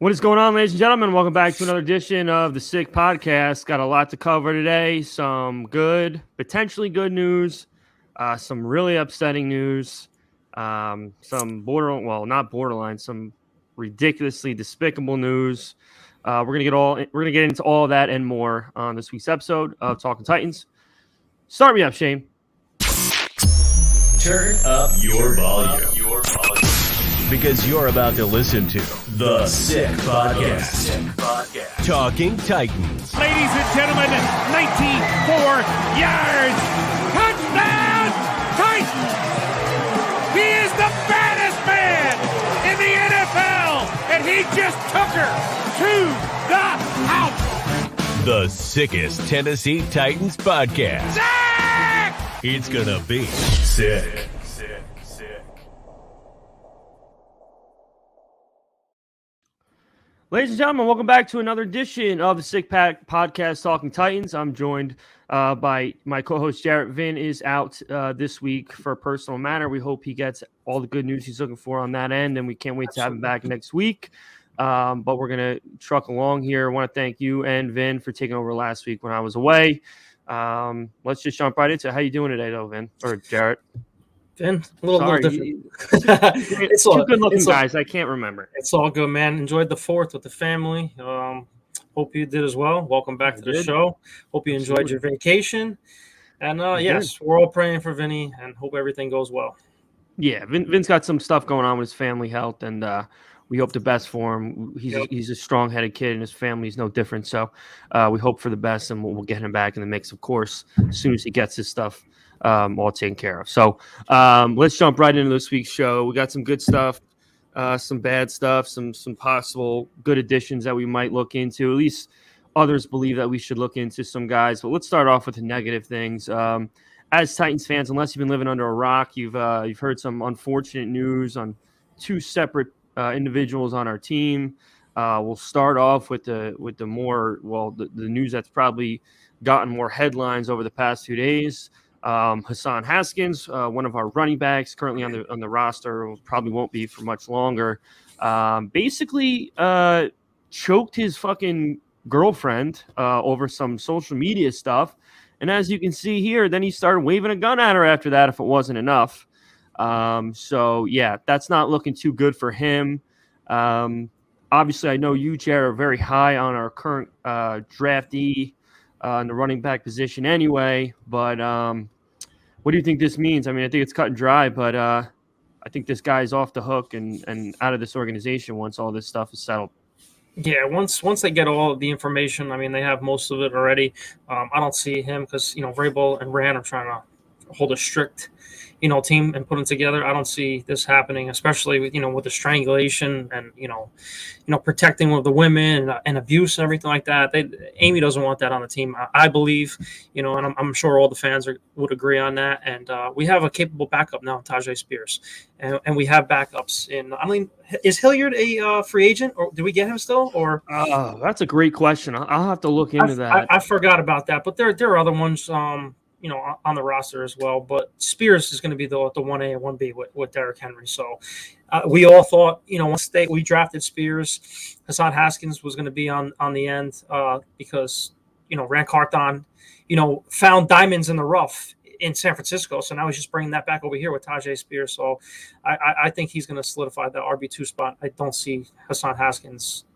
What is going on, ladies and gentlemen? Welcome back to another edition of the Sick Podcast. Got a lot to cover today. Some good, potentially good news, some really upsetting news, some not borderline, some ridiculously despicable news. We're gonna get into all of that and more on this week's episode of Talking Titans. Start me up, Shane. Turn up your volume. Because you're about to listen to The Sick Podcast. Talking Titans. Ladies and gentlemen, 94 yards. Touchdown, Titans. He is the baddest man in the NFL, and he just took her to the house. The sickest Tennessee Titans podcast. Sick! It's gonna be sick. Ladies and gentlemen, welcome back to another edition of the Sick Podcast Talking Titans. I'm joined by my co-host Jarrett. Vin is out this week for a personal matter. We hope he gets all the good news he's looking for on that end, and we can't wait to have him back next week. But we're going to truck along here. I want to thank you and Vin for taking over last week when I was away. Let's just jump right into it. How you doing today, though, Vin? Or Jarrett? Vin, a little different. It's two good-looking guys. I can't remember. It's all good, man. Enjoyed the 4th with the family. Hope you did as well. Welcome back to the show. Hope you enjoyed your vacation. And yes, we're all praying for Vinny and hope everything goes well. Yeah, Vin's got some stuff going on with his family health, and we hope the best for him. He's a strong-headed kid, and his family's no different. So we hope for the best, and we'll get him back in the mix, of course, as soon as he gets his stuff all taken care of. So let's jump right into this week's show. We got some good stuff, some bad stuff, some possible good additions that we might look into. At least others believe that we should look into some guys. But let's start off with the negative things. As Titans fans, unless you've been living under a rock, you've heard some unfortunate news on two separate individuals on our team. We'll start off with the news that's probably gotten more headlines over the past 2 days. Hassan Haskins, one of our running backs currently on the roster, probably won't be for much longer, basically choked his fucking girlfriend over some social media stuff. And as you can see here, then he started waving a gun at her after that if it wasn't enough. So, yeah, that's not looking too good for him. Obviously, I know you, Jared, are very high on our current draftee in the running back position anyway, but what do you think this means? I mean, I think it's cut and dry, but I think this guy's off the hook and out of this organization once all this stuff is settled. Yeah, once they get all of the information, I mean, they have most of it already. I don't see him because, Vrabel and Rand are trying to hold a strict team and put them together. I don't see this happening, especially with the strangulation and protecting of the women and abuse and everything like that. Amy doesn't want that on the team, I believe. And I'm sure all the fans would agree on that. And we have a capable backup now, Tajay Spears, and we have backups in. I mean, is Hilliard a free agent, or do we get him still? Or that's a great question. I'll have to look into that. I forgot about that, but there are other ones. On the roster as well. But Spears is going to be the 1A and 1B with Derrick Henry. So we all thought, once we drafted Spears, Hassan Haskins was going to be on the end because, Rand Carthon, found diamonds in the rough in San Francisco. So now he's just bringing that back over here with Tajay Spears. So I think he's going to solidify the RB2 spot. I don't see Hassan Haskins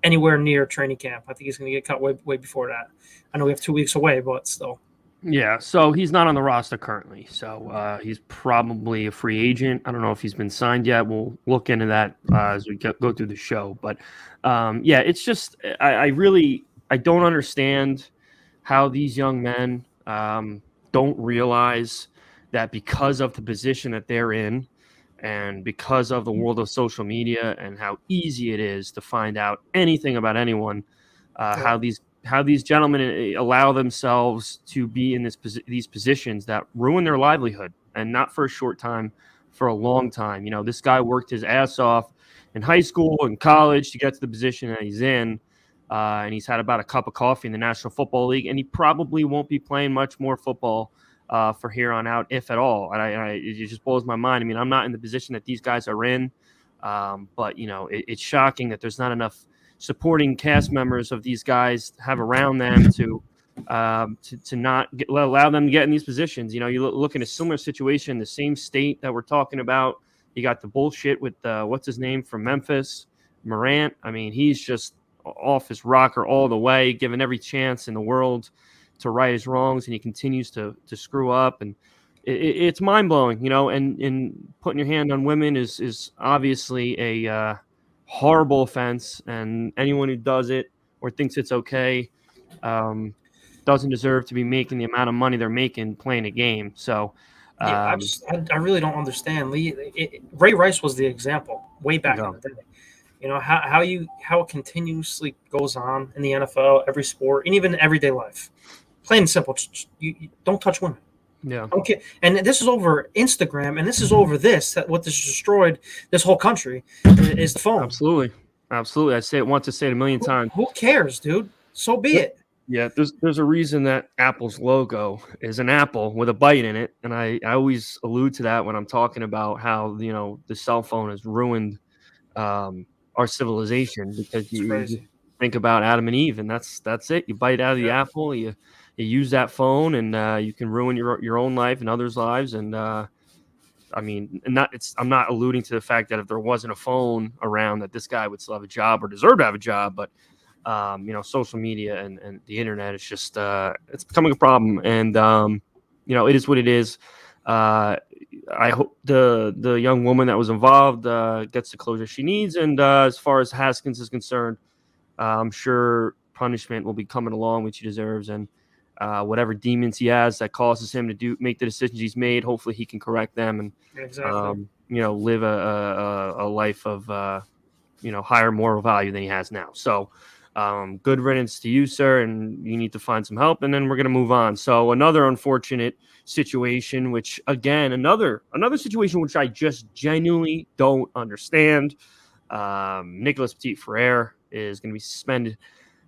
anywhere near training camp. I think he's going to get cut way before that. I know we have 2 weeks away, but still. Yeah, so he's not on the roster currently. So he's probably a free agent. I don't know if he's been signed yet. We'll look into that as we go through the show. But, yeah, it's just I don't understand how these young men don't realize that because of the position that they're in and because of the world of social media and how easy it is to find out anything about anyone, how these gentlemen allow themselves to be in these positions that ruin their livelihood, and not for a short time, for a long time. This guy worked his ass off in high school and college to get to the position that he's in, and he's had about a cup of coffee in the National Football League, and he probably won't be playing much more football for here on out, if at all. And it just blows my mind. I mean, I'm not in the position that these guys are in, but it's shocking that there's not enough supporting cast members of these guys have around them to not allow them to get in these positions. You know, you look at a similar situation in the same state that we're talking about. You got the bullshit with what's his name from Memphis, Morant. I mean, he's just off his rocker all the way, given every chance in the world to right his wrongs, and he continues to screw up. And it's mind blowing, you know. And putting your hand on women is obviously a horrible offense, and anyone who does it or thinks it's okay doesn't deserve to be making the amount of money they're making playing a game. So. Yeah, I really don't understand. Ray Rice was the example way back in the day. You know how it continuously goes on in the NFL, every sport, and even everyday life. Plain and simple, you don't touch women. Yeah. Okay, and this is over Instagram, and this is over what has destroyed this whole country is the phone. Absolutely. I want to say it a million times. Who cares, dude? So be it. Yeah, there's a reason that Apple's logo is an apple with a bite in it, and I always allude to that when I'm talking about how, you know, the cell phone has ruined our civilization, because you think about Adam and Eve, and that's it. You bite out of the apple, you use that phone, and you can ruin your own life and others' lives. And I mean, I'm not alluding to the fact that if there wasn't a phone around, that this guy would still have a job or deserve to have a job, but you know, social media and the internet is just it's becoming a problem, and you know, it is what it is. I hope the young woman that was involved gets the closure she needs, and as far as Haskins is concerned, I'm sure punishment will be coming along, which he deserves, and whatever demons he has that causes him to make the decisions he's made, hopefully he can correct them and you know, live a life of you know, higher moral value than he has now. So. Good riddance to you, sir, and you need to find some help, and then we're going to move on. So another unfortunate situation, which, again, another situation which I just genuinely don't understand. Nicholas Petit-Frere is going to be suspended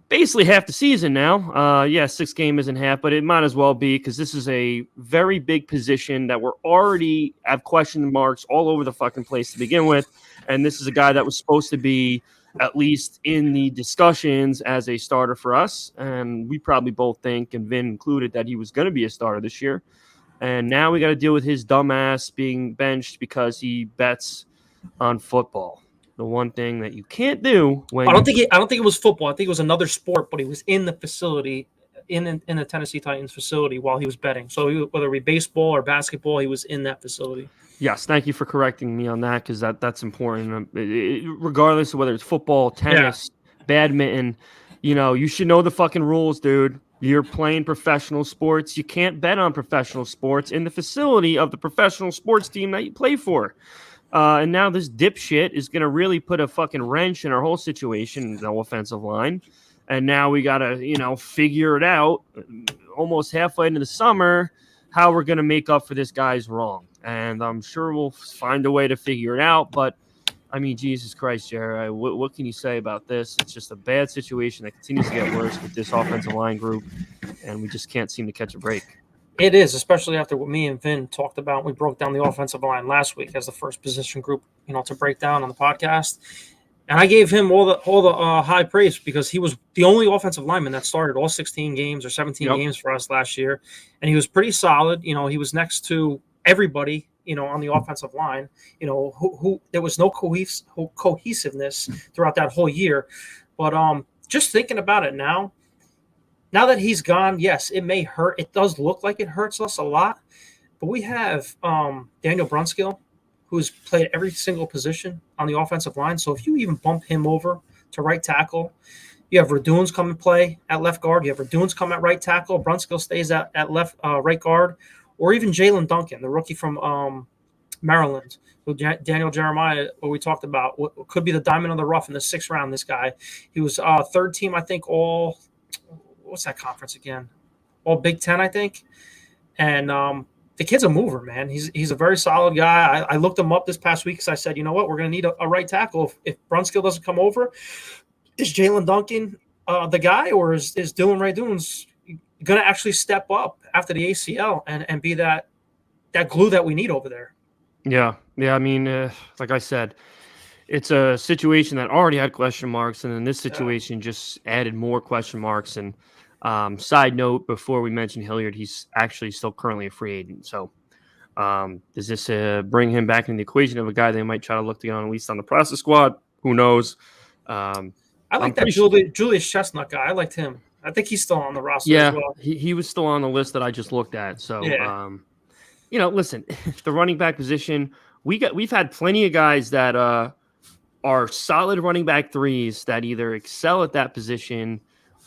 basically half the season now. 6 game isn't half, but it might as well be, because this is a very big position that we're already have question marks all over the fucking place to begin with, and this is a guy that was supposed to be at least in the discussions as a starter for us. And we probably both think, and Vin included, that he was going to be a starter this year. And now we got to deal with his dumbass being benched because he bets on football. The one thing that you can't do when I don't think it was football. I think it was another sport, but he was in the facility, in the Tennessee Titans facility while he was betting. So whether it be baseball or basketball, he was in that facility. Yes, thank you for correcting me on that, because that's important. Regardless of whether it's football, tennis, badminton, you know, you should know the fucking rules, dude. You're playing professional sports. You can't bet on professional sports in the facility of the professional sports team that you play for. And now this dipshit is going to really put a fucking wrench in our whole situation, the offensive line. And now we got to, you know, figure it out almost halfway into the summer how we're going to make up for this guy's wrong. And I'm sure we'll find a way to figure it out. But, I mean, Jesus Christ, Jerry, what can you say about this? It's just a bad situation that continues to get worse with this offensive line group, and we just can't seem to catch a break. It is, especially after what me and Vin talked about. We broke down the offensive line last week as the first position group, you know, to break down on the podcast. And I gave him all the high praise, because he was the only offensive lineman that started all 16 games or 17 games for us last year. And he was pretty solid. You know, he was next to everybody, you know, on the offensive line, you know, who there was no cohesiveness throughout that whole year. But just thinking about it now that he's gone, yes, it may hurt. It does look like it hurts us a lot. But we have Daniel Brunskill, who's played every single position on the offensive line. So if you even bump him over to right tackle, you have Raduns come and play at left guard. You have Raduns come at right tackle. Brunskill stays at left right guard. Or even Jalen Duncan, the rookie from Maryland, who Daniel Jeremiah, what we talked about, what could be the diamond of the rough in the 6th round. This guy, he was third team, I think, all what's that conference again? All Big Ten, I think. And the kid's a mover, man. He's a very solid guy. I looked him up this past week because I said, you know what, we're going to need a right tackle. If Brunskill doesn't come over, is Jalen Duncan the guy, or is Dylan Raduns going to actually step up after the ACL and be that glue that we need over there? Yeah. I mean, like I said, It's a situation that already had question marks, and then this situation just added more question marks. And side note, before we mention Hilliard, he's actually still currently a free agent. So does this bring him back in the equation of a guy they might try to look to get on at least on the practice squad? Who knows? I like that Julius Chestnut guy. I liked him. I think he's still on the roster as well. He was still on the list that I just looked at. So, listen, the running back position, we've had plenty of guys that are solid running back threes that either excel at that position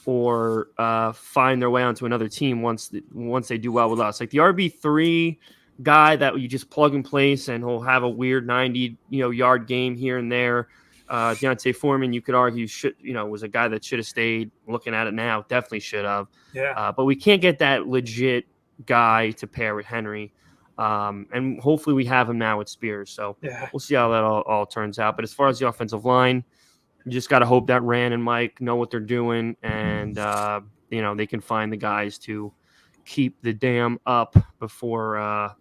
or find their way onto another team once they do well with us. Like the RB3 guy that you just plug and place and he'll have a weird 90 yard game here and there. Deontay Foreman, you could argue, was a guy that should have stayed. Looking at it now, definitely should have. Yeah. But we can't get that legit guy to pair with Henry. And hopefully we have him now with Spears. So we'll see how that all turns out. But as far as the offensive line, you just got to hope that Rand and Mike know what they're doing and, they can find the guys to keep the dam up before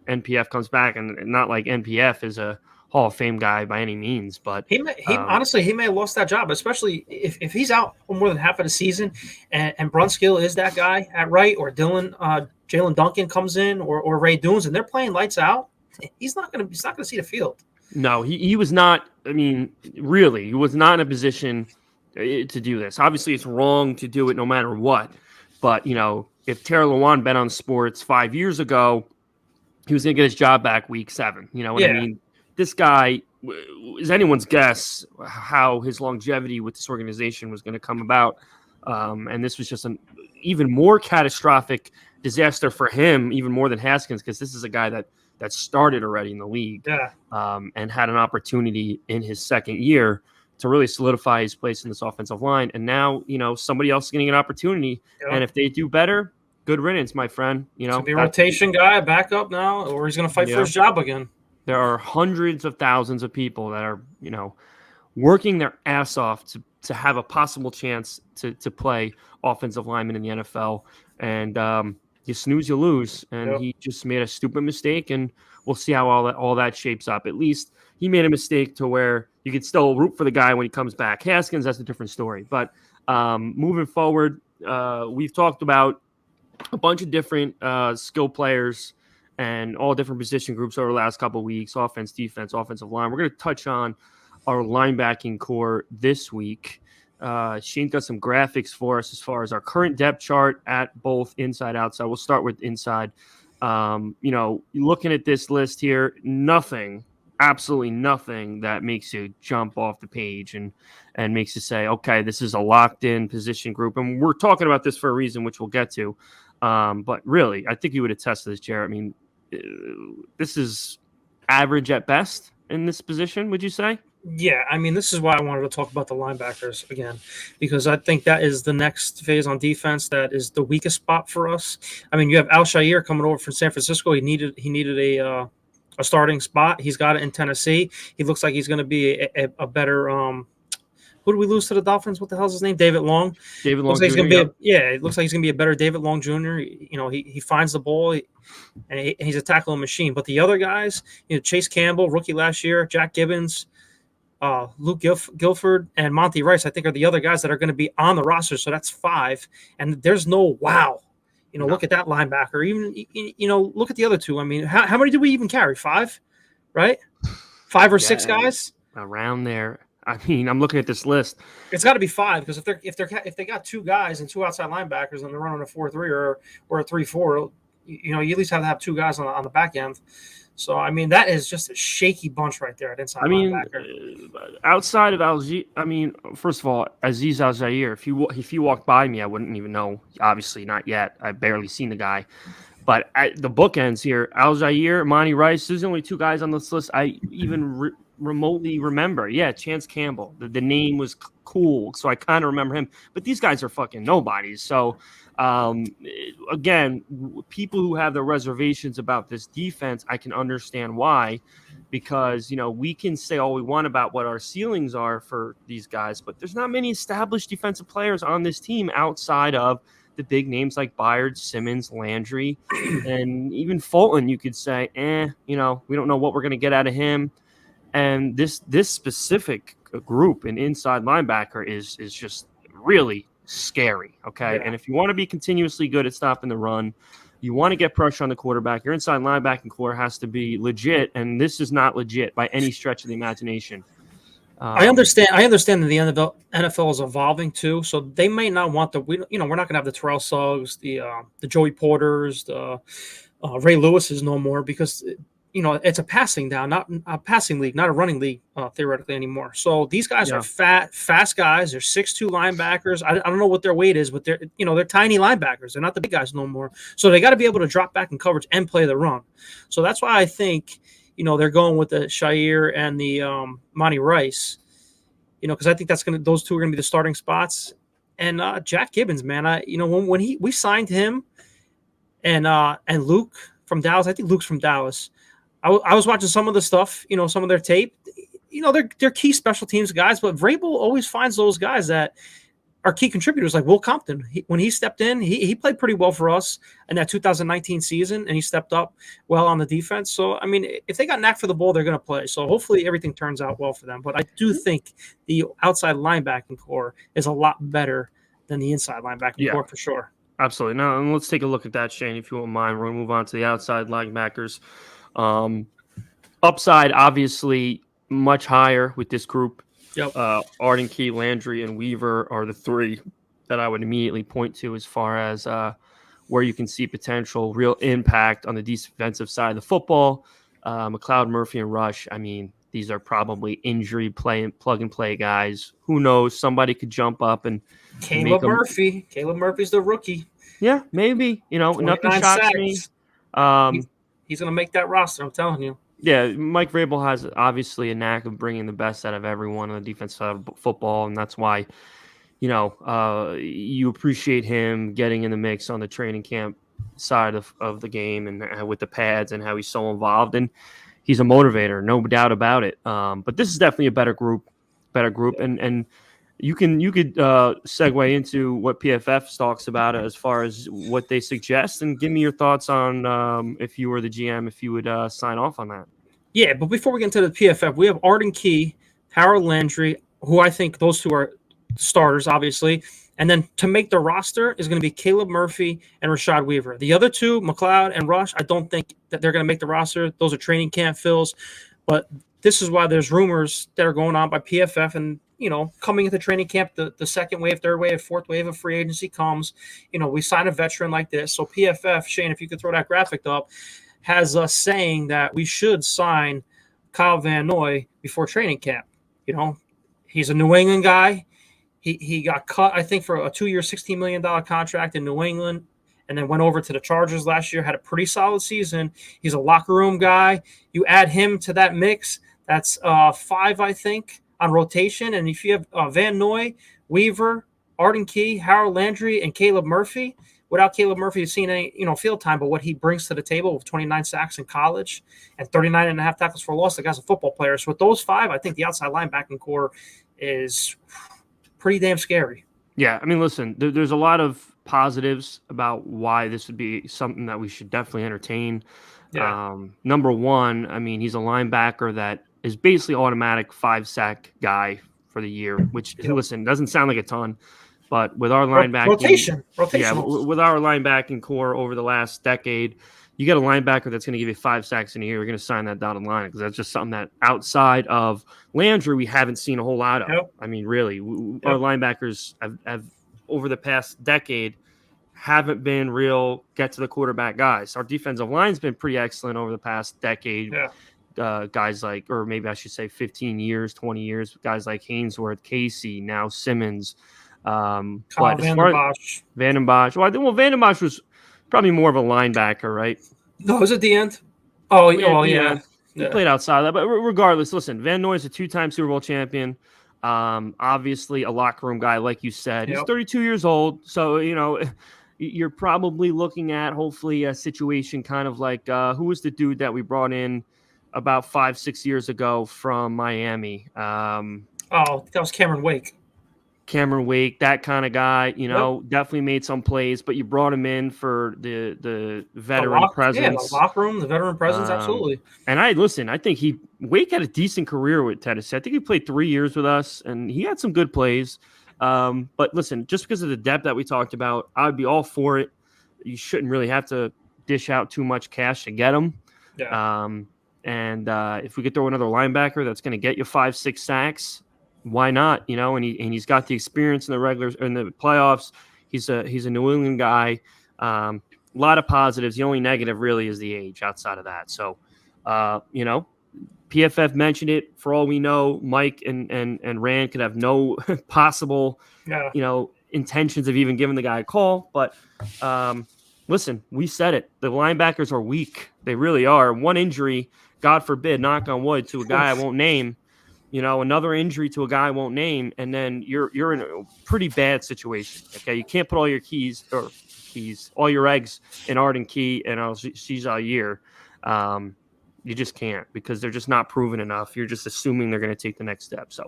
NPF comes back. And not like NPF is a Hall of Fame guy by any means, but honestly, he may have lost that job, especially if he's out for more than half of the season, and Brunskill is that guy at right, or Jalen Duncan comes in, or Ray Dunes, and they're playing lights out. He's not gonna see the field. No, he was not. I mean, really, he was not in a position to do this. Obviously, it's wrong to do it no matter what. But if Terry Lewan bet on sports 5 years ago, he was gonna get his job back week 7. You know what I mean? This guy is anyone's guess how his longevity with this organization was going to come about. And this was just an even more catastrophic disaster for him, even more than Haskins, because this is a guy that started already in the league and had an opportunity in his second year to really solidify his place in this offensive line. And now, somebody else is getting an opportunity. Yeah. And if they do better, good riddance, my friend. He'll be a rotation guy, a backup now, or he's going to fight for his job again. There are hundreds of thousands of people that are, working their ass off to have a possible chance to play offensive lineman in the NFL. And you snooze, you lose. And he just made a stupid mistake, and we'll see how all that shapes up. At least he made a mistake to where you could still root for the guy when he comes back. Haskins, that's a different story. But moving forward, we've talked about a bunch of different skill players and all different position groups over the last couple of weeks, offense, defense, offensive line. We're going to touch on our linebacking core this week. Shane's got some graphics for us as far as our current depth chart at both inside, outside. We'll start with inside. Looking at this list here, absolutely nothing that makes you jump off the page and makes you say, okay, this is a locked-in position group. And we're talking about this for a reason, which we'll get to. But really, I think you would attest to this, Jared. I mean, this is average at best in this position, would you say? Yeah, I mean, this is why I wanted to talk about the linebackers again, because I think that is the next phase on defense that is the weakest spot for us. I mean, you have Al-Shaair coming over from San Francisco. He needed a starting spot. He's got it in Tennessee. He looks like he's going to be a better who did we lose to the Dolphins? What the hell's his name? David Long. David Long. Looks like it looks like he's going to be a better David Long Jr. He finds the ball, and he's a tackling machine. But the other guys, Chase Campbell, rookie last year, Jack Gibbons, Luke Guilford, and Monty Rice, I think, are the other guys that are going to be on the roster. So that's 5. And there's no wow. Look at that linebacker. Even, look at the other 2. I mean, how many do we even carry? 5, right? 5 or 6 guys? Around there. I mean, I'm looking at this list. It's got to be 5 because if they got 2 guys and 2 outside linebackers and they're running a 4-3 or a 3-4, you at least have to have 2 guys on the back end. So I mean, that is just a shaky bunch right there at inside linebacker. Outside of first of all, Azeez Al-Shaair, if you walked by me, I wouldn't even know. Obviously, not yet. I've barely seen the guy. But the bookends here, Al-Shaair, Monty Rice, there's only 2 guys on this list I even remotely remember. Yeah, Chance Campbell. The name was cool, so I kind of remember him. But these guys are fucking nobodies. So, again, people who have their reservations about this defense, I can understand why. Because, we can say all we want about what our ceilings are for these guys, but there's not many established defensive players on this team outside of the big names like Byard, Simmons, Landry, and even Fulton. You could say, we don't know what we're going to get out of him. And this specific group, an inside linebacker, is just really scary. Okay. Yeah. And if you want to be continuously good at stopping the run, you want to get pressure on the quarterback, your inside linebacking core has to be legit. And this is not legit by any stretch of the imagination. I understand that the NFL is evolving too, so they may not want we're not going to have the Terrell Suggs, the Joey Porters, the Ray Lewis's no more, because it's a passing down, not a passing league, not a running league theoretically anymore. So these guys are fast guys. They're 6'2" linebackers. I don't know what their weight is, but they're tiny linebackers. They're not the big guys no more. So they got to be able to drop back in coverage and play the run. So that's why I think they're going with the Shire and the Monty Rice. Because I think those two are gonna be the starting spots. And Jack Gibbons, man, when we signed him and Luke from Dallas, I think Luke's from Dallas. I was watching some of the stuff, some of their tape. They're key special teams guys, but Vrabel always finds those guys that are key contributors, like Will Compton. When he stepped in, he played pretty well for us in that 2019 season, and he stepped up well on the defense. So, I mean, if they got knack for the ball, they're going to play. So hopefully everything turns out well for them. But I do think the outside linebacking core is a lot better than the inside linebacking core for sure. Absolutely. Now, and let's take a look at that, Shane, if you won't mind. We're going to move on to the outside linebackers. Upside, obviously, much higher with this group. Yep. Arden Key, Landry, and Weaver are the three that I would immediately point to as far as where you can see potential, real impact on the defensive side of the football. McLeod, Murphy, and Rush, I mean, these are probably injury plug-and-play guys. Who knows? Somebody could jump up and Caleb Murphy. Caleb Murphy's the rookie. Yeah, maybe. Nothing shocks me. He's going to make that roster, I'm telling you. Yeah, Mike Vrabel has obviously a knack of bringing the best out of everyone on the defense side of football, and that's why, you appreciate him getting in the mix on the training camp side of the game and with the pads and how he's so involved, and he's a motivator, no doubt about it. But this is definitely a better group, and you could segue into what PFF talks about as far as what they suggest, and give me your thoughts on if you were the GM, if you would sign off on that. Yeah, but before we get into the PFF, we have Arden Key, Harold Landry, who I think those two are starters, obviously. And then to make the roster is going to be Caleb Murphy and Rashad Weaver. The other two, McLeod and Rush, I don't think that they're going to make the roster. Those are training camp fills. But this is why there's rumors that are going on by PFF and, coming into training camp, the second wave, third wave, fourth wave of free agency comes. We sign a veteran like this. So PFF, Shane, if you could throw that graphic up, has us saying that we should sign Kyle Van Noy before training camp. He's a New England guy. He got cut, I think, for a 2-year, $16 million contract in New England, and then went over to the Chargers last year, had a pretty solid season. He's a locker room guy. You add him to that mix, that's 5, I think, on rotation. And if you have Van Noy, Weaver, Arden Key, Harold Landry, and Caleb Murphy, without Caleb Murphy seeing any field time, but what he brings to the table with 29 sacks in college and 39.5 tackles for loss, the guy's a football player. So with those 5, I think the outside linebacking core is pretty damn scary. Yeah, I mean, listen, there's a lot of positives about why this would be something that we should definitely entertain. Yeah. Number one, I mean, he's a linebacker that is basically automatic 5-sack guy for the year, which, listen, doesn't sound like a ton, but with our linebacking rotation, yeah, with our linebacking core over the last decade, you get a linebacker that's going to give you 5 sacks in a year, you're going to sign that dotted line because that's just something that outside of Landry we haven't seen a whole lot of. Yep. I mean, really, our linebackers have over the past decade haven't been real get to the quarterback guys. Our defensive line's been pretty excellent over the past decade. Yeah. Guys like, or maybe I should say 15 years, 20 years, guys like Hainsworth, Casey, now Simmons. Van den Bosch. Well, Van den Bosch was probably more of a linebacker, right? No, was it the end? Oh, yeah. He played outside of that. But regardless, listen, Van Noy is a 2-time Super Bowl champion. Obviously a locker room guy, like you said. He's 32 years old. So, you're probably looking at hopefully a situation kind of like who was the dude that we brought in about 5-6 years ago from Miami? That was Cameron Wake. Cameron Wake, that kind of guy, definitely made some plays, but you brought him in for the veteran presence. The locker room, the veteran presence, absolutely. And I think Wake had a decent career with Tennessee. I think he played 3 years with us, and he had some good plays. But listen, just because of the depth that we talked about, I would be all for it. You shouldn't really have to dish out too much cash to get him. Yeah. And if we could throw another linebacker that's going to get you 5-6 sacks, why not? And he's got the experience in the playoffs. He's a New England guy. A lot of positives. The only negative really is the age outside of that. So, PFF mentioned it. For all we know, Mike and Rand could have no possible, intentions of even giving the guy a call. But listen, we said it. The linebackers are weak. They really are. One injury, God forbid, knock on wood, to a guy I won't name. Another injury to a guy I won't name, and then you're in a pretty bad situation. Okay, you can't put all your all your eggs in Arden Key and Aziz Al-Year. You just can't, because they're just not proven enough. You're just assuming they're going to take the next step. So,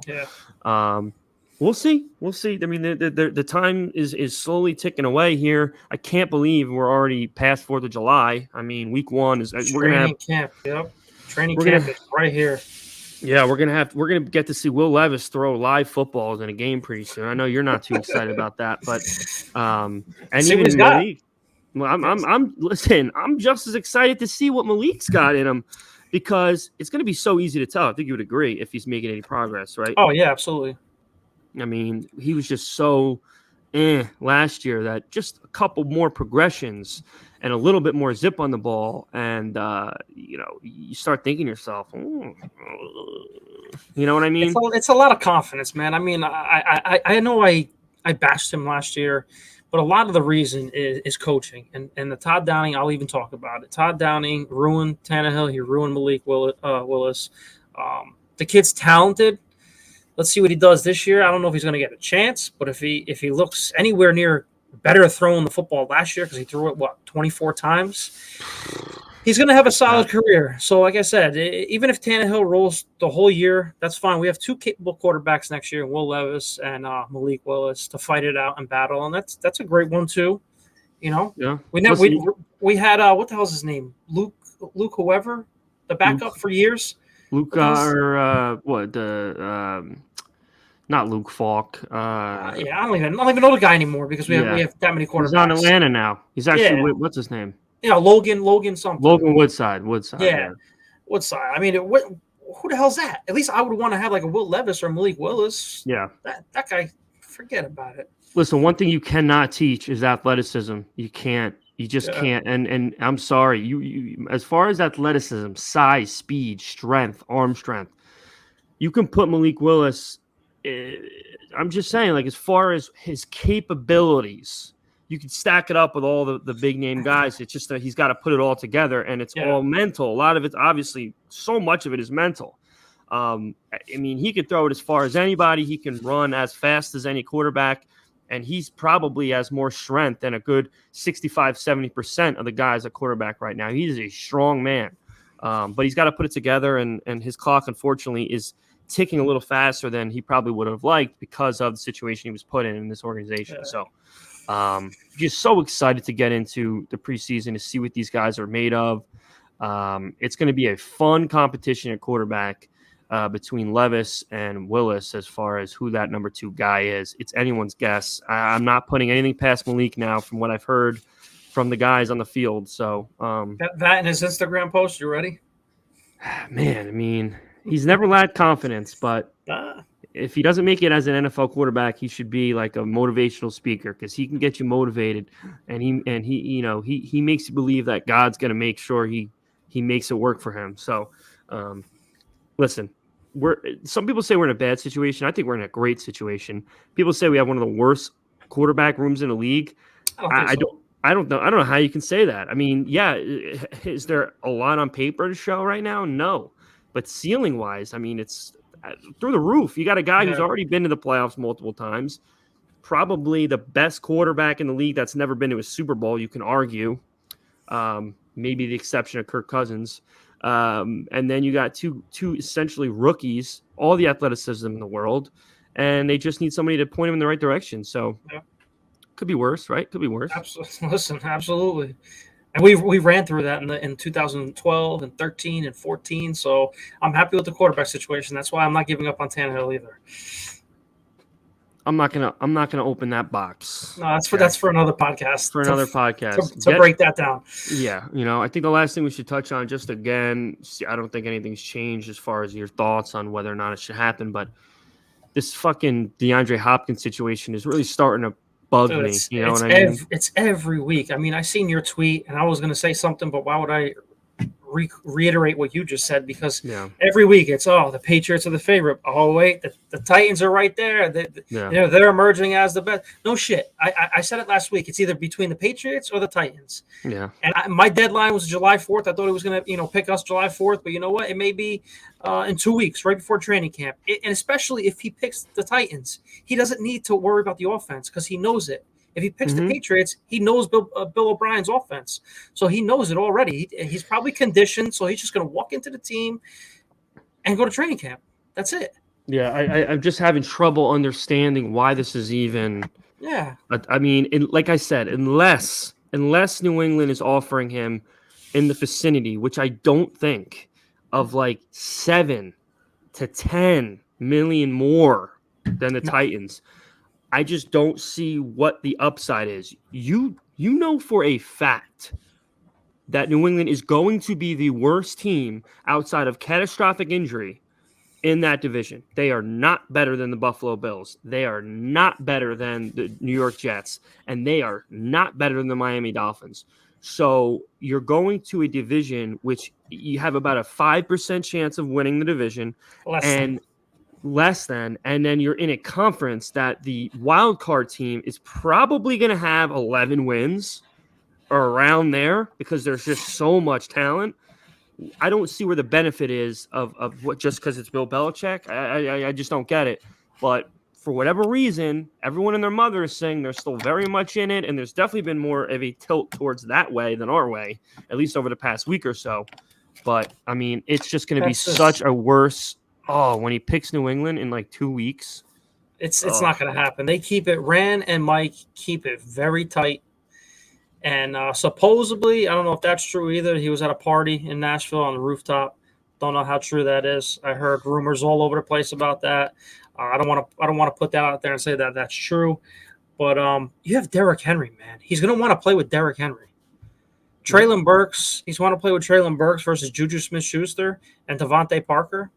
we'll see. I mean, the time is slowly ticking away here. I can't believe we're already past 4th of July. I mean, week 1 is we're going to have camp. Yep, training camp is right here. Yeah, we're gonna get to see Will Levis throw live footballs in a game pretty soon. I know you're not too excited about that, but and see even what he's Malik. Well, I'm just as excited to see what Malik's got in him, because it's gonna be so easy to tell. I think you would agree if he's making any progress, right? Oh yeah, absolutely. I mean, he was just so last year that just a couple more progressions and a little bit more zip on the ball, and you start thinking to yourself, you know what I mean? It's a lot of confidence, man. I mean, I know I bashed him last year, but a lot of the reason is coaching, and the Todd Downing. I'll even talk about it. Todd Downing ruined Tannehill. He ruined Malik Willis. The kid's talented. Let's see what he does this year. I don't know if he's going to get a chance, but if he looks anywhere near better throwing the football last year, because he threw it 24 times, he's going to have a solid career. So, like I said, even if Tannehill rolls the whole year, that's fine. We have 2 capable quarterbacks next year, Will Levis and Malik Willis, to fight it out and battle, and that's a great one too. Yeah. We had what the hell's his name? Luke whoever, the backup for years. Luke not Luke Falk. I don't even know the guy anymore, because we have that many quarterbacks. He's on Atlanta now. He's actually what's his name? Logan something. Logan Woodside. Yeah. Woodside. I mean, who the hell's that? At least I would want to have like a Will Levis or Malik Willis. Yeah. That guy, forget about it. Listen, one thing you cannot teach is athleticism. You can't. You just can't. And I'm sorry. You as far as athleticism, size, speed, strength, arm strength, you can put Malik Willis. I'm just saying, like, as far as his capabilities, you can stack it up with all the big name guys. It's just that he's got to put it all together, and it's all mental. A lot of it's obviously, so much of it is mental. I mean, he can throw it as far as anybody. He can run as fast as any quarterback, and he's probably has more strength than a good 65-70% of the guys at quarterback right now. He is a strong man, but he's got to put it together, and his clock, unfortunately, is ticking a little faster than he probably would have liked because of the situation he was put in this organization. So just so excited to get into the preseason to see what these guys are made of. It's going to be a fun competition at quarterback between Levis and Willis as far as who that number 2 guy is. It's anyone's guess. I'm not putting anything past Malik now from what I've heard from the guys on the field. So that and his Instagram post, you ready? Man, I mean, he's never lacked confidence, but if he doesn't make it as an NFL quarterback, he should be like a motivational speaker, because he can get you motivated, and he makes you believe that God's going to make sure he makes it work for him. So, listen, some people say we're in a bad situation. I think we're in a great situation. People say we have one of the worst quarterback rooms in the league. I don't know how you can say that. I mean, is there a lot on paper to show right now? No. But ceiling-wise, I mean, it's through the roof. You got a guy who's already been to the playoffs multiple times, probably the best quarterback in the league that's never been to a Super Bowl, you can argue, maybe the exception of Kirk Cousins. And then you got two essentially rookies, all the athleticism in the world, and they just need somebody to point him in the right direction. So could be worse, right? Could be worse. Absolutely. Listen, absolutely. And we ran through that in 2012 and 13 and 14. So I'm happy with the quarterback situation. That's why I'm not giving up on Tannehill either. I'm not gonna open that box. No, that's for another podcast. For another podcast to break that down. Yeah, I think the last thing we should touch on, just again, I don't think anything's changed as far as your thoughts on whether or not it should happen, but this fucking DeAndre Hopkins situation is really starting to bug me. You know what I mean? It's every week. I mean, I seen your tweet, and I was going to say something, but why would I reiterate what you just said? Because every week it's the Patriots are the favorite. Oh wait, the Titans are right there. They're emerging as the best. No shit. I said it last week. It's either between the Patriots or the Titans. Yeah. And my deadline was July 4th. I thought he was going to pick us July 4th, but you know what? It may be in 2 weeks, right before training camp. And especially if he picks the Titans, he doesn't need to worry about the offense because he knows it. If he picks the Patriots, he knows Bill O'Brien's offense. So he knows it already. He's probably conditioned, so he's just going to walk into the team and go to training camp. That's it. Yeah, I'm just having trouble understanding why this is even – yeah. I mean, like I said, unless New England is offering him in the vicinity, which I don't think, of like 7 to 10 million more than the Titans – I just don't see what the upside is. You know for a fact that New England is going to be the worst team outside of catastrophic injury in that division. They are not better than the Buffalo Bills. They are not better than the New York Jets. And they are not better than the Miami Dolphins. So you're going to a division which you have about a 5% chance of winning the division. Less than, and then you're in a conference that the wild card team is probably going to have 11 wins or around there because there's just so much talent. I don't see where the benefit is of what just because it's Bill Belichick. I just don't get it. But for whatever reason, everyone and their mother is saying they're still very much in it, and there's definitely been more of a tilt towards that way than our way, at least over the past week or so. But I mean, it's just going to be such a worse. When he picks New England in like 2 weeks. It's not going to happen. They keep it. Ran and Mike keep it very tight. And supposedly, I don't know if that's true either. He was at a party in Nashville on the rooftop. Don't know how true that is. I heard rumors all over the place about that. I don't want to put that out there and say that that's true. But you have Derrick Henry, man. He's going to want to play with Derrick Henry. Treylon Burks, he's want to play with Treylon Burks versus Juju Smith-Schuster and Devontae Parker.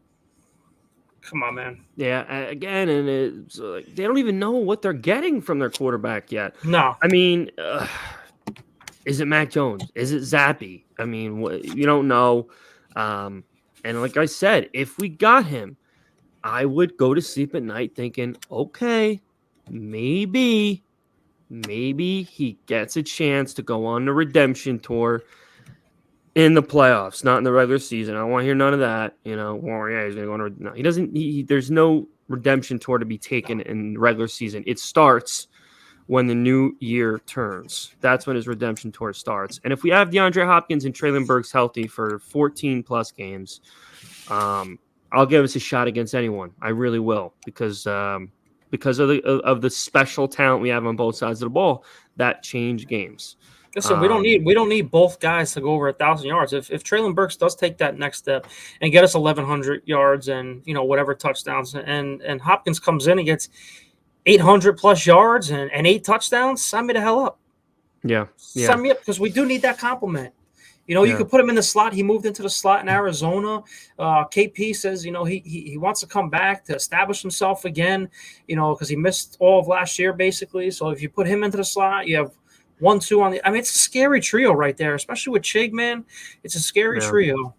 Come on, man. Yeah, again, and it's they don't even know what they're getting from their quarterback yet. No. I mean, is it Mac Jones? Is it Zappy? I mean, you don't know. And like I said, if we got him, I would go to sleep at night thinking, okay, maybe he gets a chance to go on the redemption tour in the playoffs, not in the regular season. I don't want to hear none of that. He's going to go on. No, he doesn't. There's no redemption tour to be taken in the regular season. It starts when the new year turns. That's when his redemption tour starts. And if we have DeAndre Hopkins and Treylon Burks healthy for 14 plus games, I'll give us a shot against anyone. I really will, because of the special talent we have on both sides of the ball that change games. Listen, we don't need both guys to go over 1,000 yards. If Treylon Burks does take that next step and get us 1,100 yards and whatever touchdowns, and Hopkins comes in and gets 800 plus yards and 8 touchdowns, sign me the hell up. Yeah. Sign me up, because we do need that compliment. You could put him in the slot. He moved into the slot in Arizona. KP says, he wants to come back to establish himself again, because he missed all of last year basically. So if you put him into the slot, you have 1-2 on the. I mean, it's a scary trio right there, especially with Chig, man. It's a scary trio.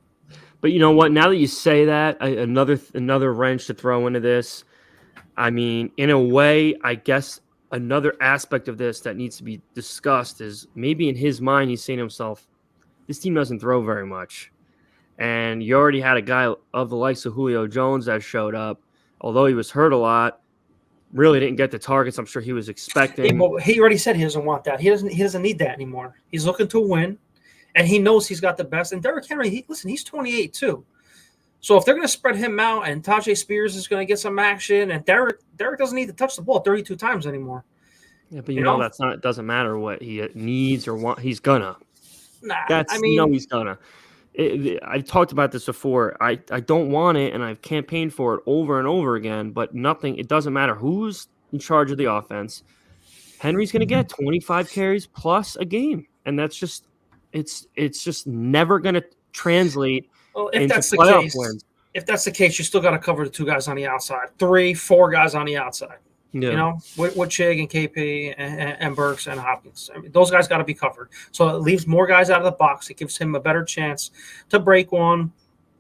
But you know what? Now that you say that, another wrench to throw into this. I mean, in a way, I guess another aspect of this that needs to be discussed is maybe in his mind he's saying to himself, this team doesn't throw very much. And you already had a guy of the likes of Julio Jones that showed up, although he was hurt a lot. Really didn't get the targets I'm sure he was expecting. He already said he doesn't want that. He doesn't need that anymore. He's looking to win, and he knows he's got the best. And Derrick Henry, he's 28 too. So if they're going to spread him out and Tajay Spears is going to get some action and Derek doesn't need to touch the ball 32 times anymore. Yeah, but you know that's not. It doesn't matter what he needs or want. He's gonna. Nah, he's gonna. I've talked about this before. I don't want it, and I've campaigned for it over and over again. But nothing. It doesn't matter who's in charge of the offense. Henry's gonna get 25 carries plus a game, and that's just. It's just never gonna translate. Well, if into that's the playoff case, wins. If that's the case, you still got to cover the 2 guys on the outside, 3, 4 guys on the outside. Yeah. You know, with Chig and KP and Burks and Hopkins. I mean, those guys got to be covered. So it leaves more guys out of the box. It gives him a better chance to break one.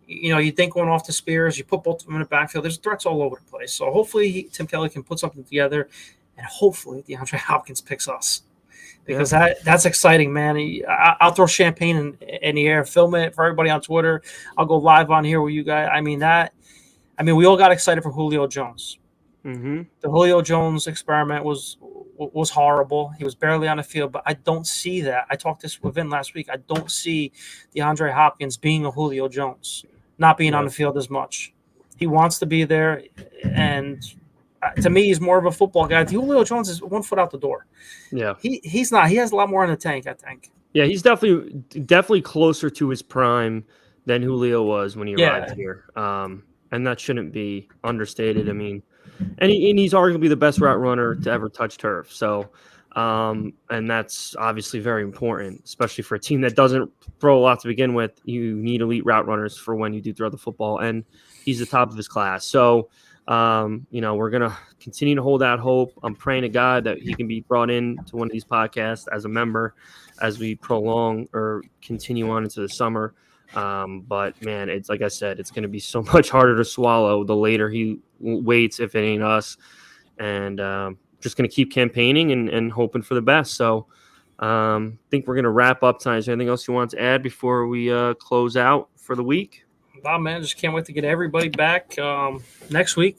You know, you think going off the Spears, you put both of them in the backfield. There's threats all over the place. So hopefully Tim Kelly can put something together, and hopefully DeAndre Hopkins picks us. Because that's exciting, man. I'll throw champagne in the air, film it for everybody on Twitter. I'll go live on here with you guys. I mean, we all got excited for Julio Jones. Mm-hmm. The Julio Jones experiment was horrible. He was barely on the field, but I don't see that. I talked this with Vin last week. I don't see DeAndre Hopkins being a Julio Jones, not being on the field as much. He wants to be there, and to me, he's more of a football guy. Julio Jones is 1 foot out the door. Yeah, he's not. He has a lot more in the tank, I think. Yeah, he's definitely closer to his prime than Julio was when he arrived here. And that shouldn't be understated. I mean, and he's arguably the best route runner to ever touch turf. So, and that's obviously very important, especially for a team that doesn't throw a lot to begin with. You need elite route runners for when you do throw the football, and he's the top of his class. So, we're going to continue to hold out hope. I'm praying to God that he can be brought in to one of these podcasts as a member as we prolong or continue on into the summer. But man, it's like I said, it's going to be so much harder to swallow the later he waits if it ain't us. And just going to keep campaigning and hoping for the best. So I think we're going to wrap up tonight. Is there anything else you want to add before we close out for the week? Wow, man, just can't wait to get everybody back next week.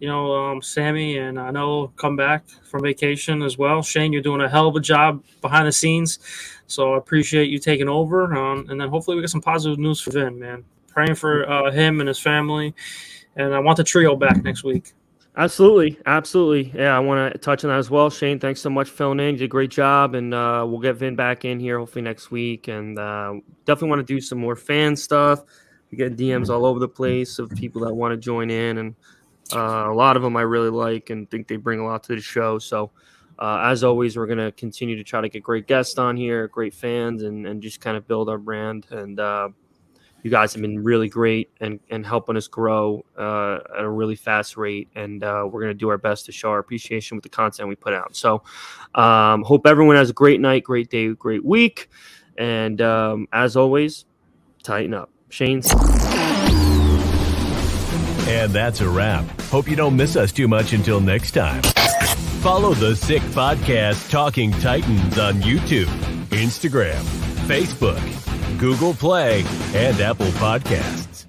Sammy and I know come back from vacation as well. Shane, you're doing a hell of a job behind the scenes, so I appreciate you taking over. And then hopefully we get some positive news for Vin, man. Praying for him and his family, and I want the trio back next week. Absolutely. Yeah, I want to touch on that as well. Shane, thanks so much for filling in. You did a great job, and we'll get Vin back in here hopefully next week. And definitely want to do some more fan stuff. We get DMs all over the place of people that want to join in, and a lot of them I really like and think they bring a lot to the show. So as always, we're going to continue to try to get great guests on here, great fans, and just kind of build our brand. And you guys have been really great and helping us grow at a really fast rate. And we're going to do our best to show our appreciation with the content we put out. So hope everyone has a great night, great day, great week. And as always, tighten up. Shane's. And that's a wrap. Hope you don't miss us too much until next time. Follow the Sick Podcast Talking Titans on YouTube, Instagram, Facebook, Google Play, and Apple Podcasts.